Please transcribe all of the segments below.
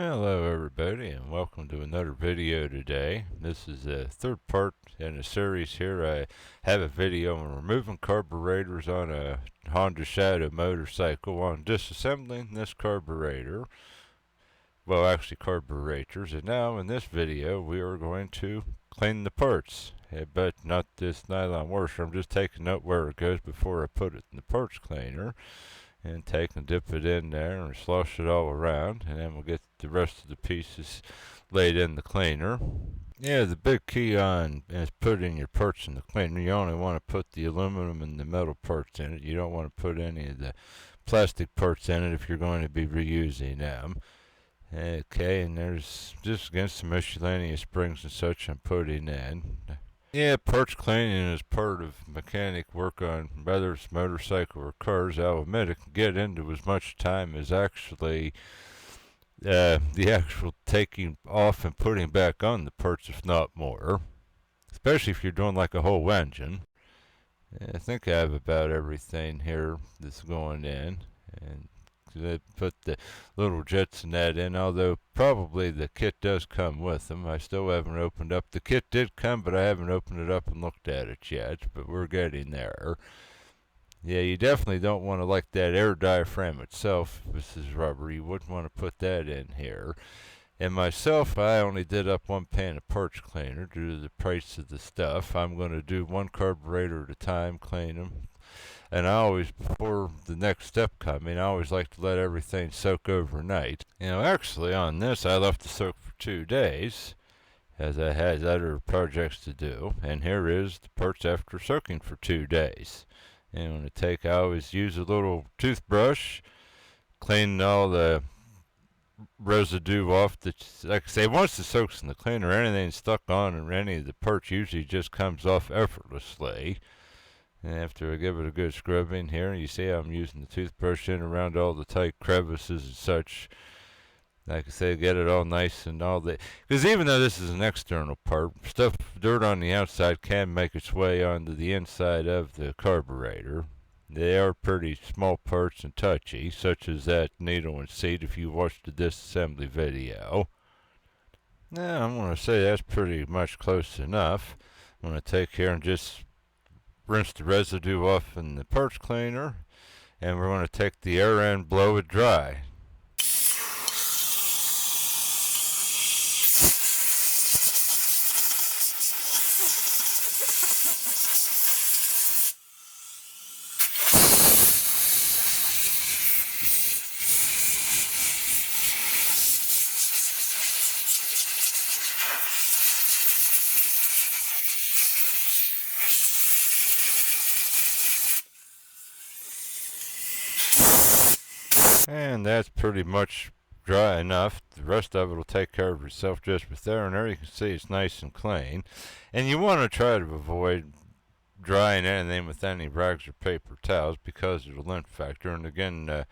Hello everybody and welcome to another video today. This is the third part in a series here. I have a video on removing carburetors on a Honda Shadow motorcycle on disassembling this carburetor. Well, actually carburetors. And now in this video we are going to clean the parts. But not this nylon washer. I'm just taking out where it goes before I put it in the parts cleaner. And take and dip it in there and slosh it all around, and then we'll get the rest of the pieces laid in the cleaner. Yeah, the big key on is putting your parts in the cleaner. You only want to put the aluminum and the metal parts in it. You don't want to put any of the plastic parts in it if you're going to be reusing them. Okay, and there's just against some miscellaneous springs and such I'm putting in. Yeah, parts cleaning is part of mechanic work on whether it's motorcycle or cars. I'll admit it can get into as much time as actually the actual taking off and putting back on the parts, if not more. Especially if you're doing like a whole engine. I think I have about everything here that's going in. And they put the little jets and that in, although probably the kit does come with them. I still haven't opened up. The kit did come, but I haven't opened it up and looked at it yet, but we're getting there. Yeah, you definitely don't want to, like that air diaphragm itself, this is rubber, you wouldn't want to put that in here. And myself, I only did up one pan of parts cleaner due to the price of the stuff. I'm going to do one carburetor at a time, clean them. And I always, before the next step coming, I always like to let everything soak overnight. You know, actually on this, I left it soak for 2 days, as I had other projects to do. And here is the parts after soaking for 2 days. And when I always use a little toothbrush, clean all the residue off. Like I say, once it soaks in the cleaner, anything stuck on or any of the parts usually just comes off effortlessly. And after I give it a good scrubbing here, you see I'm using the toothbrush in around all the tight crevices and such. Like I say, get it all nice and all that. Because even though this is an external part, dirt on the outside can make its way onto the inside of the carburetor. They are pretty small parts and touchy, such as that needle and seat if you watched the disassembly video. Now, I'm going to say that's pretty much close enough. I'm going to take here and just rinse the residue off in the parts cleaner, and we're going to take the air end, blow it dry. And that's pretty much dry enough. The rest of it will take care of itself just with there. And there you can see it's nice and clean. And you want to try to avoid drying anything with any rags or paper towels because of the lint factor. And again,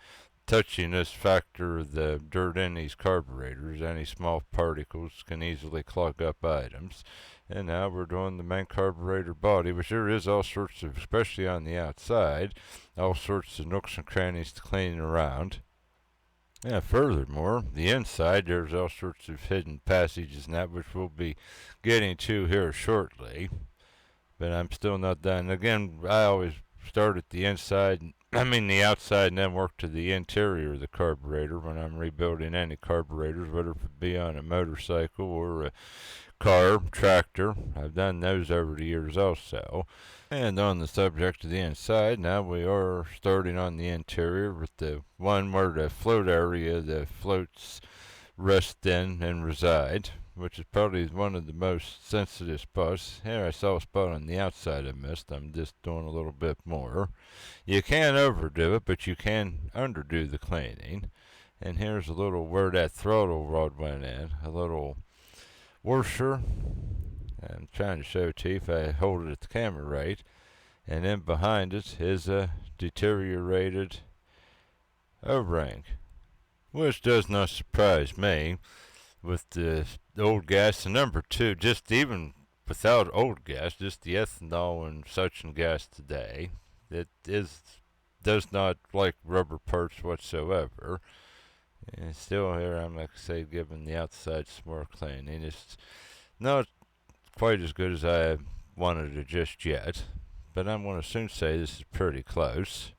touchiness factor of the dirt in these carburetors, any small particles can easily clog up items. And now we're doing the main carburetor body, which there is all sorts of, especially on the outside, all sorts of nooks and crannies to clean around. Yeah, furthermore, the inside, there's all sorts of hidden passages and that, which we'll be getting to here shortly. But I'm still not done. Again, I always start at the the outside, and then work to the interior of the carburetor when I'm rebuilding any carburetors, whether it be on a motorcycle or a car, tractor. I've done those over the years also. And on the subject of the inside, now we are starting on the interior with the one where the float area, the floats rest in and reside, which is probably one of the most sensitive spots. Here I saw a spot on the outside I missed. I'm just doing a little bit more. You can't overdo it, but you can underdo the cleaning. And here's a little where that throttle rod went in, a little washer. I'm trying to show to you if I hold it at the camera right. And then behind it is a deteriorated O-ring, which does not surprise me with the old gas. And number two, just even without old gas, just the ethanol and such and gas today, it does not like rubber parts whatsoever. And still here, I'm like I say, giving the outside some more cleaning. It's not quite as good as I wanted it just yet, but I'm going to soon say this is pretty close.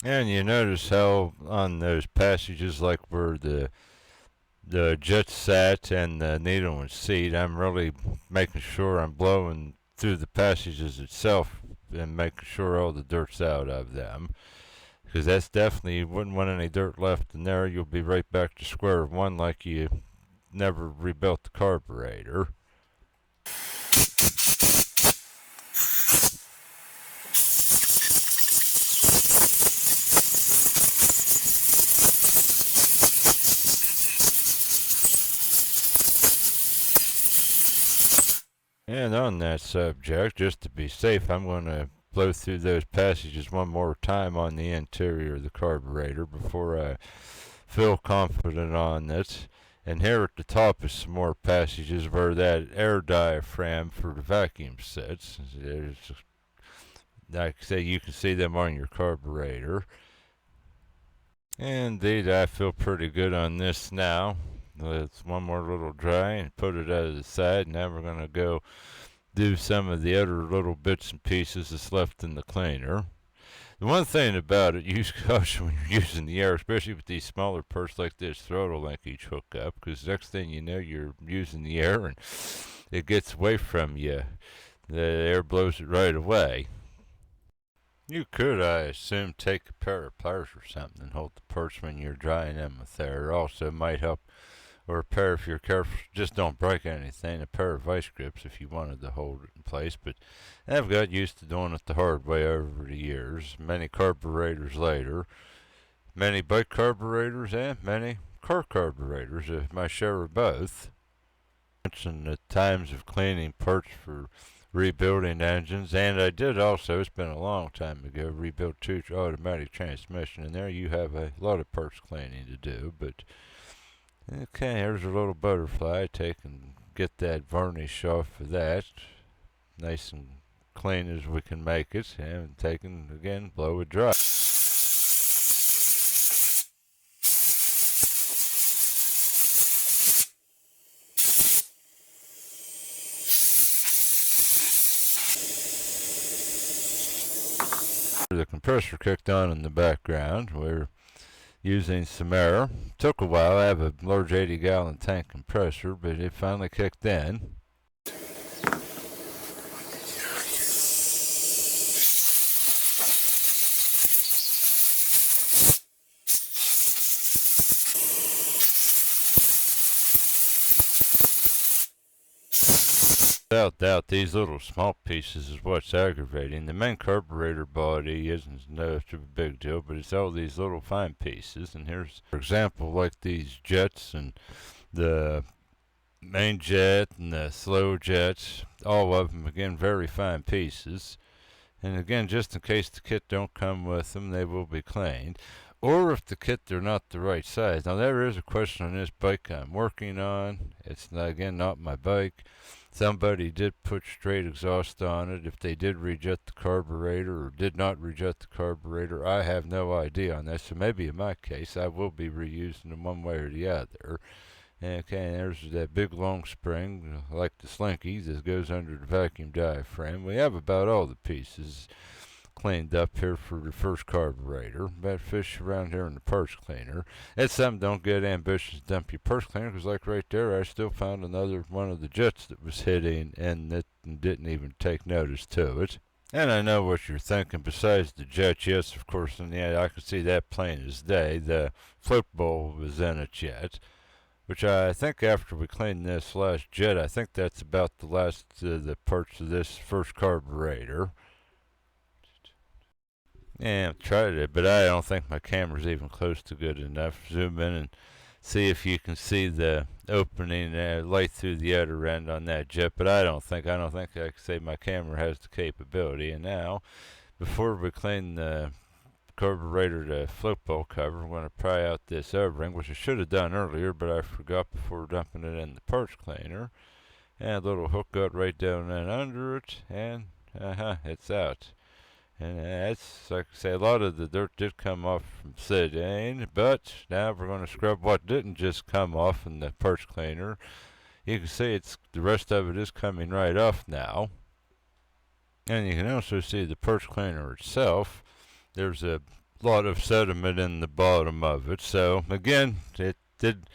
And you notice how on those passages, like where the jet sat and the needle and seat, I'm really making sure I'm blowing through the passages itself and making sure all the dirt's out of them. Because that's definitely, you wouldn't want any dirt left in there. You'll be right back to square one like you never rebuilt the carburetor. And on that subject, just to be safe, I'm going to blow through those passages one more time on the interior of the carburetor before I feel confident on this. And here at the top is some more passages where that air diaphragm for the vacuum sits. There's, like I say, you can see them on your carburetor. And indeed, I feel pretty good on this now. Let's one more little dry and put it out of the side. Now we're going to go do some of the other little bits and pieces that's left in the cleaner. The one thing about it, use caution when you're using the air, especially with these smaller parts like this throttle linkage hookup, because next thing you know, you're using the air and it gets away from you. The air blows it right away. You could, I assume, take a pair of pliers or something and hold the parts when you're drying them with air. Also might help, or a pair if you're careful, just don't break anything, a pair of vice grips if you wanted to hold it in place. But I've got used to doing it the hard way over the years. Many carburetors later, many bike carburetors and many car carburetors, my share of both. And the times of cleaning parts for rebuilding engines, and I did also, it's been a long time ago, rebuild two automatic transmission, and there you have a lot of parts cleaning to do. But okay, here's a little butterfly. Take and get that varnish off of that, nice and clean as we can make it, and take and again blow it dry. The compressor kicked on in the background. We're using some air. Took a while. I have a large 80-gallon tank compressor, but it finally kicked in. Without doubt, these little small pieces is what's aggravating. The main carburetor body isn't much of a big deal, but it's all these little fine pieces. And here's, for example, like these jets and the main jet and the slow jets, all of them, again, very fine pieces. And again, just in case the kit don't come with them, they will be cleaned. or if the kit they're not the right size. Now there is a question on this bike I'm working on. It's not, again, not my bike. Somebody did put straight exhaust on it. If they did reject the carburetor or did not reject the carburetor, I have no idea on that. So maybe in my case, I will be reusing them one way or the other. Okay, and there's that big long spring, like the Slinkies, that goes under the vacuum diaphragm. We have about all the pieces cleaned up here for the first carburetor. But fish around here in the parts cleaner. It's something, don't get ambitious to dump your parts cleaner, because like right there, I still found another one of the jets that was hitting and it didn't even take notice to it. And I know what you're thinking. Besides the jet, yes, of course, and yeah, I can see that plain as day. The float bowl was in it yet, which I think after we clean this last jet, I think that's about the last of the parts of this first carburetor. Yeah, I've tried it, but I don't think my camera's even close to good enough. Zoom in and see if you can see the opening light through the other end on that jet, but I don't think I can say my camera has the capability. And now, before we clean the carburetor to float bowl cover, I'm going to pry out this O-ring, which I should have done earlier, but I forgot before dumping it in the parts cleaner. And a little hook got right down and under it, and it's out. And that's, like I say, a lot of the dirt did come off from sitting, but now we're going to scrub what didn't just come off in the parts cleaner. You can see the rest of it is coming right off now. And you can also see the parts cleaner itself. There's a lot of sediment in the bottom of it. So again, it did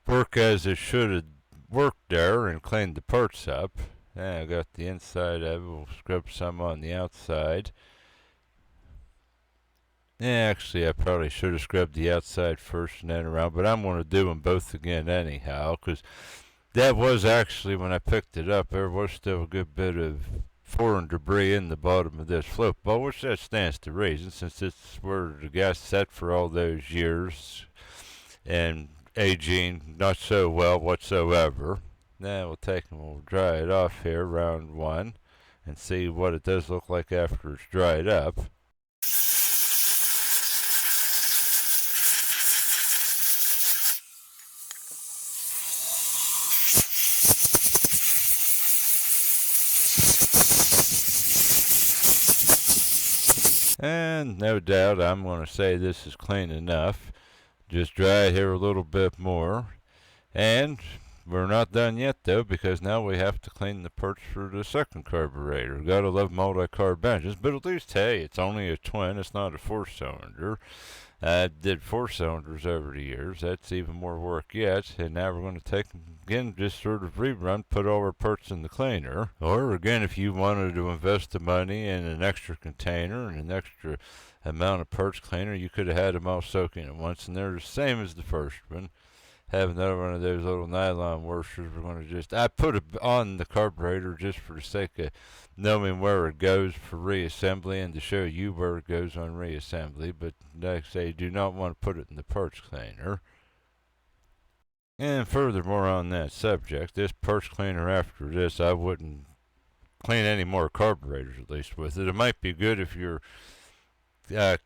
work as it should have worked there and cleaned the parts up. And I got the inside of it. We'll scrub some on the outside. Yeah, actually, I probably should have scrubbed the outside first and then around, but I'm going to do them both again anyhow, because that was actually, when I picked it up, there was still a good bit of foreign debris in the bottom of this float bowl, which that stands to reason, since it's where the gas sat for all those years and aging not so well whatsoever. Now we'll take and we'll dry it off here, round one, and see what it does look like after it's dried up. And no doubt I'm going to say this is clean enough. Just dry it here a little bit more. And we're not done yet though, because now we have to clean the parts for the second carburetor. Gotta love multi-carb engines, but at least, hey, it's only a twin, it's not a 4-cylinder. I did 4 cylinders over the years. That's even more work yet. And now we're going to take, again, just sort of rerun, put all our parts in the cleaner. Or again, if you wanted to invest the money in an extra container and an extra amount of parts cleaner, you could have had them all soaking at once. And they're the same as the first one. Have another one of those little nylon washers. We're going to just, I put it on the carburetor just for the sake of knowing where it goes for reassembly and to show you where it goes on reassembly. But like I say, do not want to put it in the parts cleaner. And furthermore on that subject, this parts cleaner after this, I wouldn't clean any more carburetors at least with it. It might be good if you're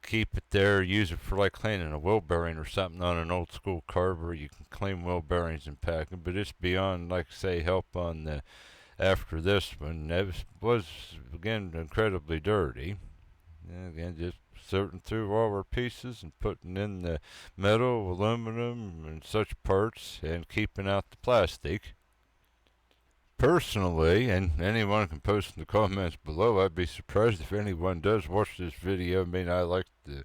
keep it there, use it for like cleaning a wheel bearing or something on an old school carburetor. You can clean wheel bearings and pack them, but it's beyond, like I say, help on the after this one. It was again incredibly dirty. And again, just sorting through all our pieces and putting in the metal, aluminum, and such parts, and keeping out the plastic. Personally, and anyone can post in the comments below, I'd be surprised if anyone does watch this video. I mean, I like the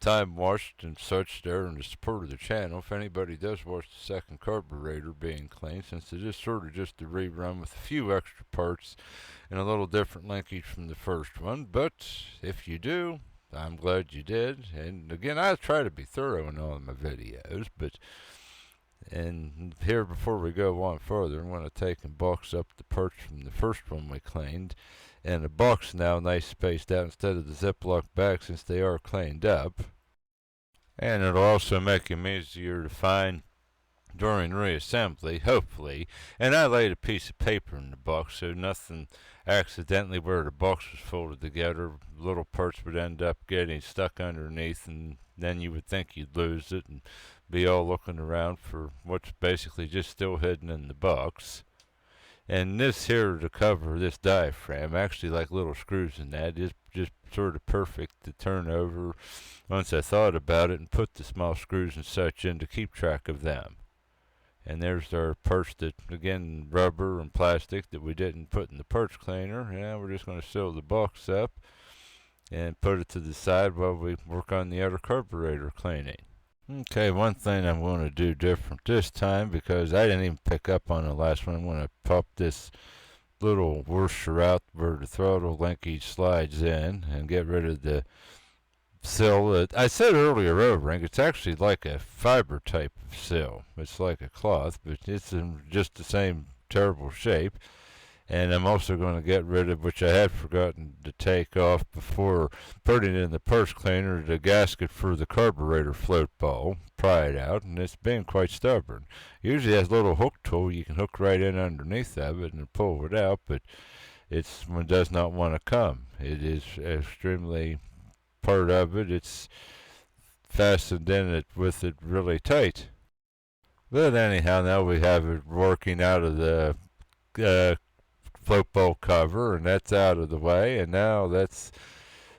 time watched and such there and the support of the channel. If anybody does watch the second carburetor being cleaned, since it is sort of just a rerun with a few extra parts and a little different linkage from the first one. But if you do, I'm glad you did. And again, I try to be thorough in all of my videos, but and here, before we go on further, I'm going to take and box up the parts from the first one we cleaned. And the box now nice spaced out instead of the Ziploc bag, since they are cleaned up. And it'll also make them easier to find during reassembly, hopefully. And I laid a piece of paper in the box so nothing accidentally, where the box was folded together, little parts would end up getting stuck underneath and then you would think you'd lose it and be all looking around for what's basically just still hidden in the box. And this here to cover this diaphragm, actually like little screws in that, is just sort of perfect to turn over once I thought about it and put the small screws and such in to keep track of them. And there's our parts that, again, rubber and plastic that we didn't put in the parts cleaner. Now we're just going to seal the box up and put it to the side while we work on the other carburetor cleaning. Okay, one thing I'm going to do different this time, because I didn't even pick up on the last one, I'm going to pop this little washer out where the throttle linkage slides in and get rid of the sill. I said earlier O-ring, it's actually like a fiber type of sill. It's like a cloth, but it's in just the same terrible shape. And I'm also going to get rid of, which I had forgotten to take off before putting it in the parts cleaner, the gasket for the carburetor float ball. Pry it out, and it's been quite stubborn. Usually has a little hook tool you can hook right in underneath of it and pull it out, but it does not want to come. It is extremely part of it. It's fastened in it with it really tight. But anyhow, now we have it working out of the float ball cover, and that's out of the way. And now let's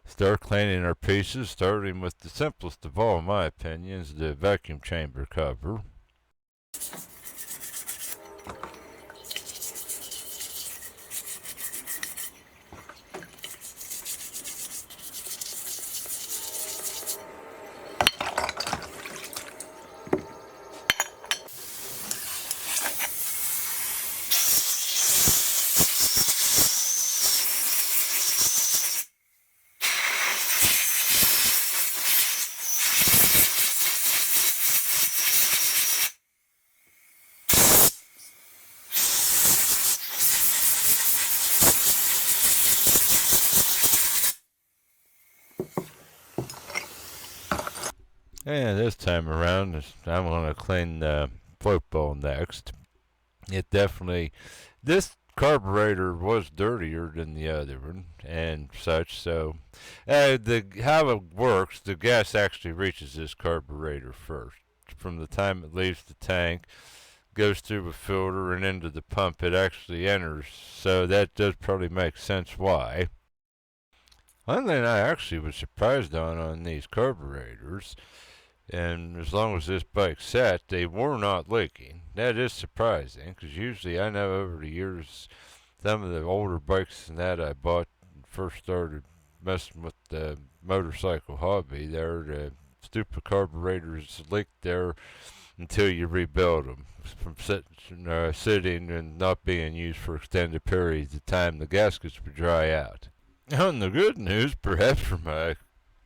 start cleaning our pieces, starting with the simplest of all, in my opinion, is the vacuum chamber cover. And this time around, I'm going to clean the float ball next. It definitely, this carburetor was dirtier than the other one and such, so how it works, the gas actually reaches this carburetor first. From the time it leaves the tank, goes through a filter and into the pump, it actually enters, so that does probably make sense why. One thing I actually was surprised on these carburetors, and as long as this bike sat, they were not leaking. That is surprising, because usually I know over the years, some of the older bikes than that I bought first started messing with the motorcycle hobby, the stupid carburetors leaked there until you rebuild them from sitting and not being used for extended periods of time. The gaskets would dry out. And the good news, perhaps for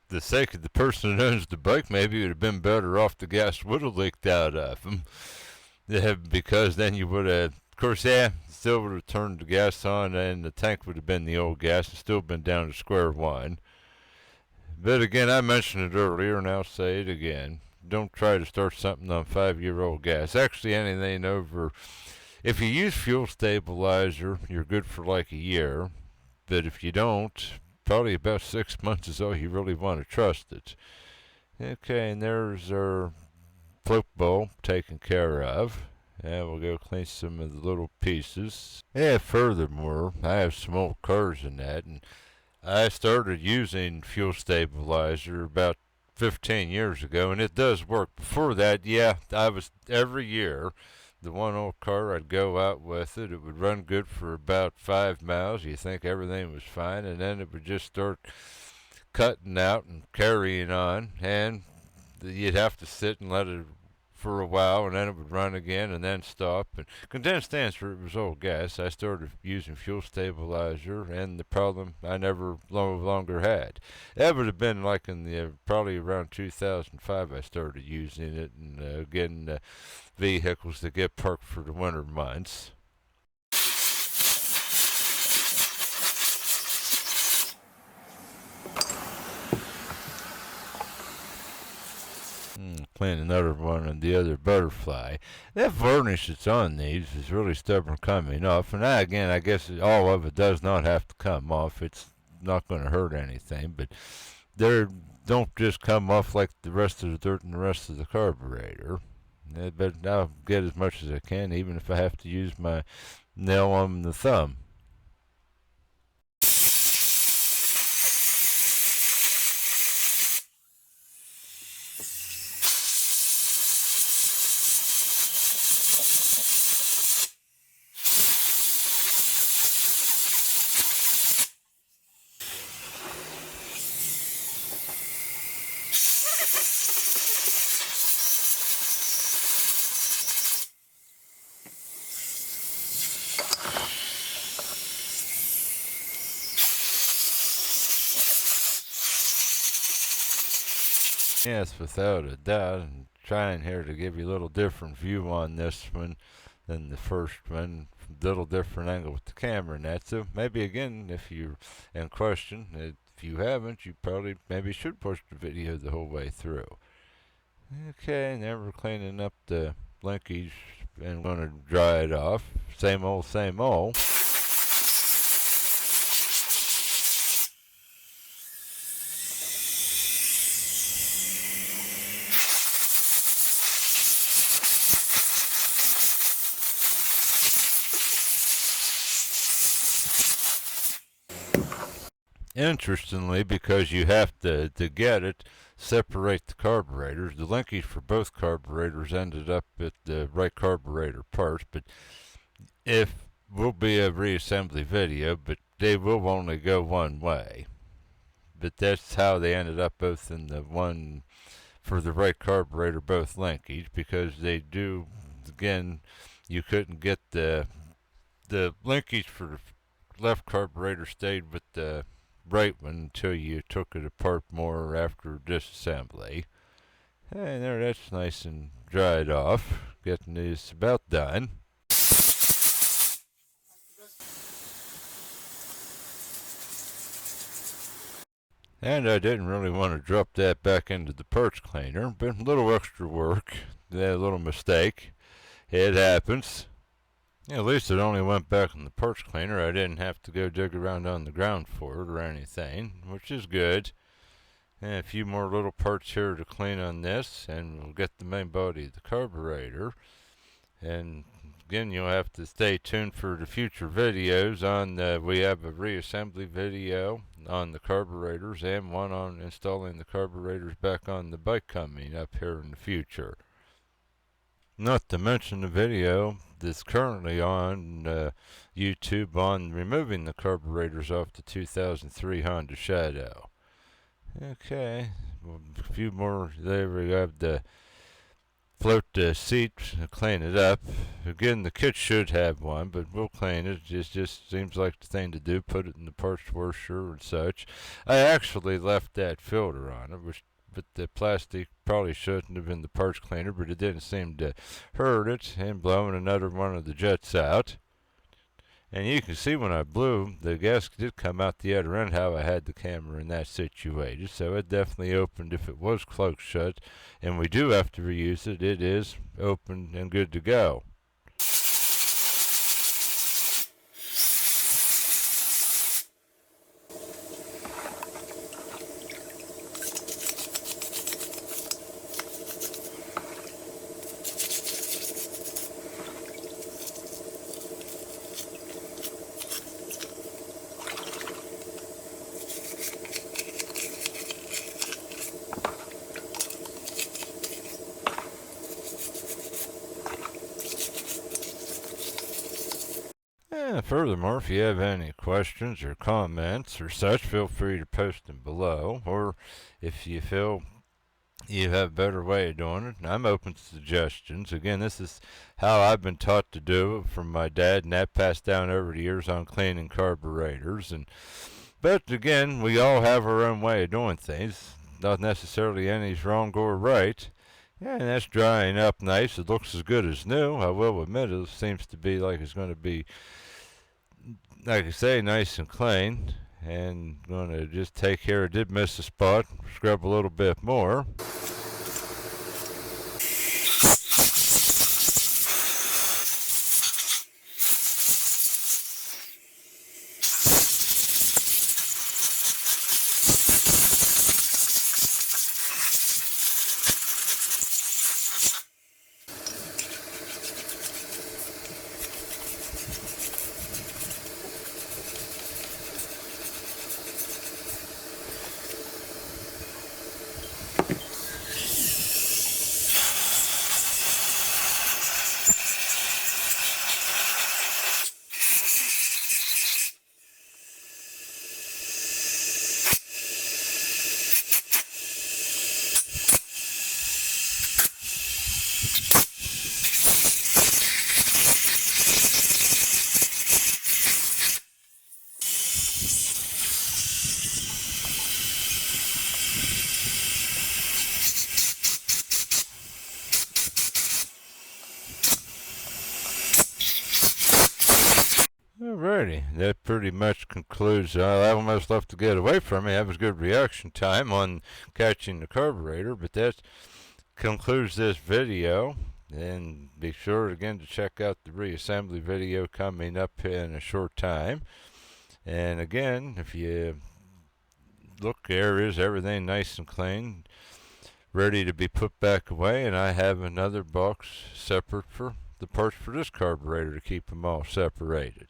the sake of the person that owns the bike, maybe it would have been better off the gas would have leaked out of them. Because then you would have, of course, still would have turned the gas on and the tank would have been the old gas and still been down to square one. But again, I mentioned it earlier and I'll say it again. Don't try to start something on 5-year-old gas. Actually, anything over, if you use fuel stabilizer, you're good for like a year. But if you don't, probably about 6 months is all you really want to trust it. Okay, and there's our float ball taken care of. And we'll go clean some of the little pieces. Furthermore, I have some old cars in that, and I started using fuel stabilizer about 15 years ago, and it does work. Before that, I was every year, the one old car, I'd go out with it. It would run good for about 5 miles. You think everything was fine, and then it would just start cutting out and carrying on, and you'd have to sit and let it for a while, and then it would run again and then stop. And condensed answer, it was old gas. I started using fuel stabilizer, and the problem I no longer had. That would have been like in the probably around 2005 I started using it, and getting vehicles that get parked for the winter months. Clean another one and the other butterfly. That varnish that's on these is really stubborn coming off, and again, I guess all of it does not have to come off. It's not going to hurt anything, but they're don't just come off like the rest of the dirt and the rest of the carburetor. But I'll get as much as I can, even if I have to use my nail on the thumb. Yes, without a doubt. I'm trying here to give you a little different view on this one than the first one. Little different angle with the camera and that. So maybe again, if you're in question, if you haven't, you probably maybe should push the video the whole way through. Okay, now we're cleaning up the linkage and going to dry it off. Same old, same old. Interestingly, because you have to get it, separate the carburetors. The linkage for both carburetors ended up at the right carburetor parts, but if will be a reassembly video, but they will only go one way. But that's how they ended up both in the one for the right carburetor, both linkage, because they do, again, you couldn't get the linkage for the left carburetor stayed with the right one until you took it apart more after disassembly. And there, that's nice and dried off. Getting these about done. And I didn't really want to drop that back into the parts cleaner, but a little extra work, a little mistake. It happens. Yeah, at least it only went back in the parts cleaner. I didn't have to go dig around on the ground for it or anything, which is good. And a few more little parts here to clean on this, and we'll get the main body of the carburetor. And again, you'll have to stay tuned for the future videos on we have a reassembly video on the carburetors and one on installing the carburetors back on the bike coming up here in the future. Not to mention the video that's currently on YouTube on removing the carburetors off the 2003 Honda Shadow. Okay, well, a few more. There we have the float the seat, clean it up. Again, the kit should have one, but we'll clean it. It just seems like the thing to do. Put it in the parts washer and such. I actually left that filter on it, but the plastic probably shouldn't have been the parts cleaner, but it didn't seem to hurt it, and blowing another one of the jets out. And you can see when I blew, the gasket did come out the other end how I had the camera in that situated. So it definitely opened if it was closed shut. And we do have to reuse it. It is open and good to go. Furthermore, if you have any questions or comments or such, feel free to post them below. Or if you feel you have a better way of doing it, I'm open to suggestions. Again, this is how I've been taught to do it from my dad, and that passed down over the years on cleaning carburetors. But again, we all have our own way of doing things. Not necessarily any's wrong or right. Yeah, and that's drying up nice. It looks as good as new. I will admit it seems to be like it's going to be, like I say, nice and clean. And going to just take care. I did miss a spot. Scrub a little bit more. Alrighty, that pretty much concludes. I almost left to get away from me. That was good reaction time on catching the carburetor, but that concludes this video. And be sure again to check out the reassembly video coming up in a short time. And again, if you look, there is everything nice and clean, ready to be put back away. And I have another box separate for the parts for this carburetor to keep them all separated.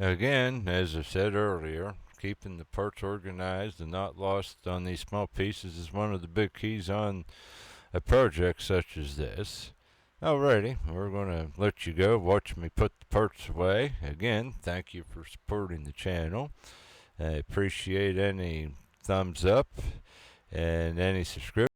Again, as I said earlier, keeping the parts organized and not lost on these small pieces is one of the big keys on a project such as this. Alrighty, we're going to let you go. Watch me put the parts away. Again, thank you for supporting the channel. I appreciate any thumbs up and any subscription.